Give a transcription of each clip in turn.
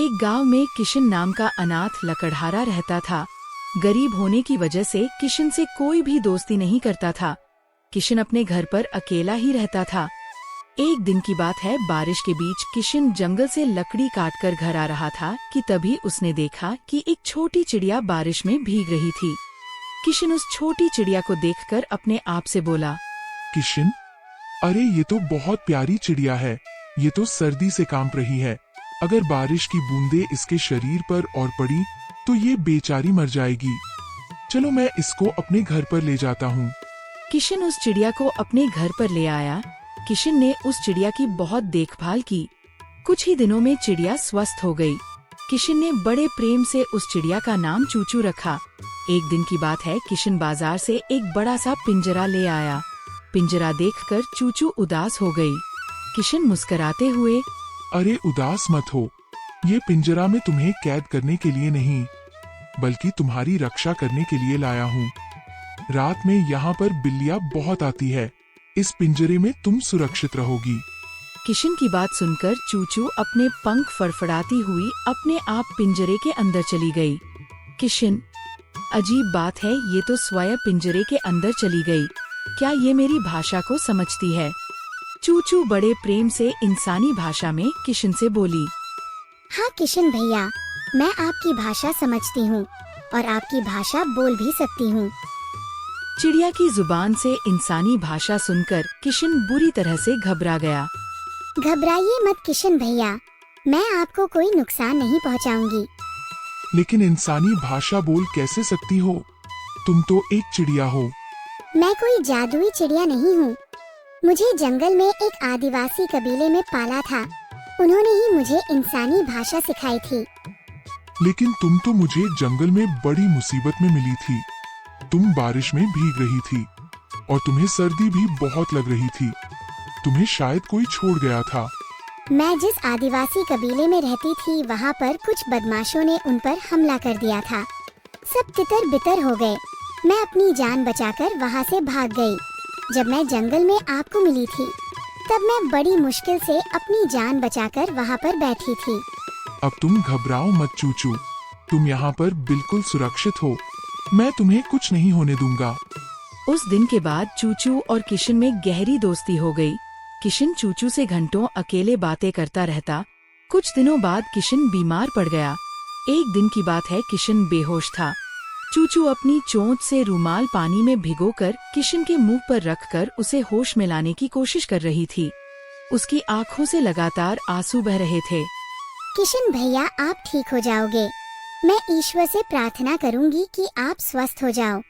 एक गांव में किशन नाम का अनाथ लकड़हारा रहता था। गरीब होने की वजह से किशन से कोई भी दोस्ती नहीं करता था। किशन अपने घर पर अकेला ही रहता था। एक दिन की बात है, बारिश के बीच किशन जंगल से लकड़ी काटकर घर आ रहा था कि तभी उसने देखा कि एक छोटी चिड़िया बारिश में भीग रही थी। किशन उस छोटी चिड़िया को देखकर अपने आप से बोला, किशन, अरे ये तो बहुत प्यारी चिड़िया है। ये तो सर्दी से कांप रही है। अगर बारिश की बूंदें इसके शरीर पर और पड़ी तो ये बेचारी मर जाएगी। चलो मैं इसको अपने घर पर ले जाता हूँ। किशन उस चिड़िया को अपने घर पर ले आया। किशन ने उस चिड़िया की बहुत देखभाल की। कुछ ही दिनों में चिड़िया स्वस्थ हो गई। किशन ने बड़े प्रेम से उस चिड़िया का नाम चूचू रखा। एक दिन की बात है, किशन बाजार से एक बड़ा सा पिंजरा ले आया। पिंजरा देखकर चूचू उदास हो गई। किशन मुस्कुराते हुए, अरे उदास मत हो, ये पिंजरा में तुम्हें कैद करने के लिए नहीं बल्कि तुम्हारी रक्षा करने के लिए लाया हूँ। रात में यहाँ पर बिल्लियाँ बहुत आती है। इस पिंजरे में तुम सुरक्षित रहोगी। किशन की बात सुनकर चूचू अपने पंख फड़फड़ाती हुई अपने आप पिंजरे के अंदर चली गई। किशन, अजीब बात है, ये तो स्वयं पिंजरे के अंदर चली गई। क्या ये मेरी भाषा को समझती है? चूचू बड़े प्रेम से इंसानी भाषा में किशन से बोली। हाँ किशन भैया, मैं आपकी भाषा समझती हूँ और आपकी भाषा बोल भी सकती हूँ। चिड़िया की जुबान से इंसानी भाषा सुनकर किशन बुरी तरह से घबरा गया। घबराइए मत किशन भैया, मैं आपको कोई नुकसान नहीं पहुँचाऊंगी। लेकिन इंसानी भाषा बोल कैसे सकती हो? तुम तो एक चिड़िया हो। मैं कोई जादुई चिड़िया नहीं हूँ। मुझे जंगल में एक आदिवासी कबीले में पाला था। उन्होंने ही मुझे इंसानी भाषा सिखाई थी। लेकिन तुम तो मुझे जंगल में बड़ी मुसीबत में मिली थी। तुम बारिश में भीग रही थी और तुम्हें सर्दी भी बहुत लग रही थी। तुम्हें शायद कोई छोड़ गया था। मैं जिस आदिवासी कबीले में रहती थी, वहाँ पर कुछ बदमाशों ने उन पर हमला कर दिया था। सब तितर बितर हो गए। मैं अपनी जान बचाकर वहाँ से भाग गई। जब मैं जंगल में आपको मिली थी, तब मैं बड़ी मुश्किल से अपनी जान बचाकर वहाँ पर बैठी थी। अब तुम घबराओ मत चूचू, तुम यहाँ पर बिल्कुल सुरक्षित हो। मैं तुम्हें कुछ नहीं होने दूंगा। उस दिन के बाद चूचू और किशन में गहरी दोस्ती हो गई। किशन चूचू से घंटों अकेले बातें करता रहता। कुछ दिनों बाद किशन बीमार पड़ गया। एक दिन की बात है, किशन बेहोश था। चूचू अपनी चोंच से रूमाल पानी में भिगोकर किशन के मुंह पर रखकर उसे होश में लाने की कोशिश कर रही थी। उसकी आंखों से लगातार आंसू बह रहे थे। किशन भैया, आप ठीक हो जाओगे। मैं ईश्वर से प्रार्थना करूंगी कि आप स्वस्थ हो जाओ।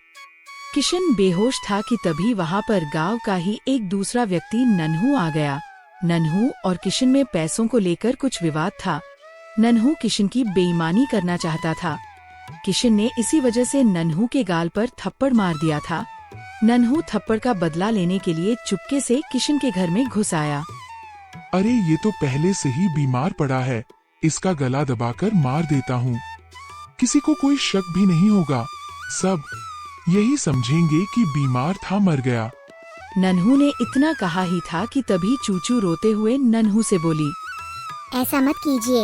किशन बेहोश था कि तभी वहाँ पर गांव का ही एक दूसरा व्यक्ति नन्हू आ गया। नन्हू और किशन में पैसों को लेकर कुछ विवाद था। नन्हू किशन की बेईमानी करना चाहता था। किशन ने इसी वजह से नन्हू के गाल पर थप्पड़ मार दिया था। नन्हू थप्पड़ का बदला लेने के लिए चुपके से किशन के घर में घुस आया। अरे ये तो पहले से ही बीमार पड़ा है, इसका गला दबाकर मार देता हूँ। किसी को कोई शक भी नहीं होगा। सब यही समझेंगे कि बीमार था, मर गया। नन्हू ने इतना कहा ही था कि तभी चूचू रोते हुए नन्हू से बोली, ऐसा मत कीजिए,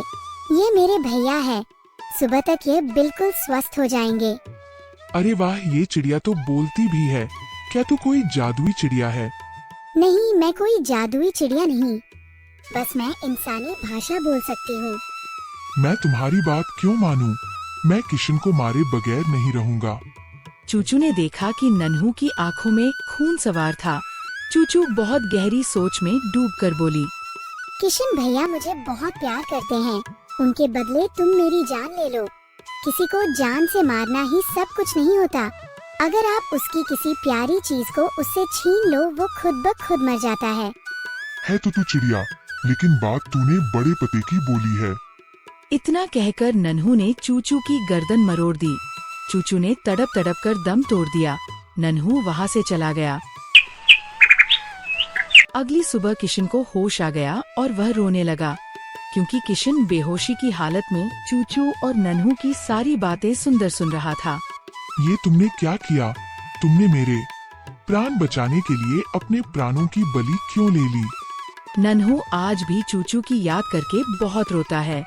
ये मेरे भैया है। सुबह तक ये बिल्कुल स्वस्थ हो जाएंगे। अरे वाह, ये चिड़िया तो बोलती भी है। क्या तू कोई जादुई चिड़िया है? नहीं, मैं कोई जादुई चिड़िया नहीं, बस मैं इंसानी भाषा बोल सकती हूँ। मैं तुम्हारी बात क्यों मानूं? मैं किशन को मारे बगैर नहीं रहूंगा। चूचू ने देखा कि नन्हू की आंखों में खून सवार था। चूचू बहुत गहरी सोच में डूबकर बोली, किशन भैया मुझे बहुत प्यार करते हैं। उनके बदले तुम मेरी जान ले लो। किसी को जान से मारना ही सब कुछ नहीं होता। अगर आप उसकी किसी प्यारी चीज को उससे छीन लो, वो खुद ब खुद मर जाता है तो तू चिड़िया, लेकिन बात तूने बड़े पते की बोली है। इतना कहकर नन्हू ने चूचू की गर्दन मरोड़ दी। चूचू ने तड़प तड़प कर दम तोड़ दिया। नन्हू वहाँ से चला गया। अगली सुबह किशन को होश आ गया और वह रोने लगा, क्योंकि किशन बेहोशी की हालत में चूचू और नन्हू की सारी बातें सुंदर सुन रहा था। ये तुमने क्या किया? तुमने मेरे प्राण बचाने के लिए अपने प्राणों की बलि क्यों ले ली? नन्हू आज भी चूचू की याद करके बहुत रोता है।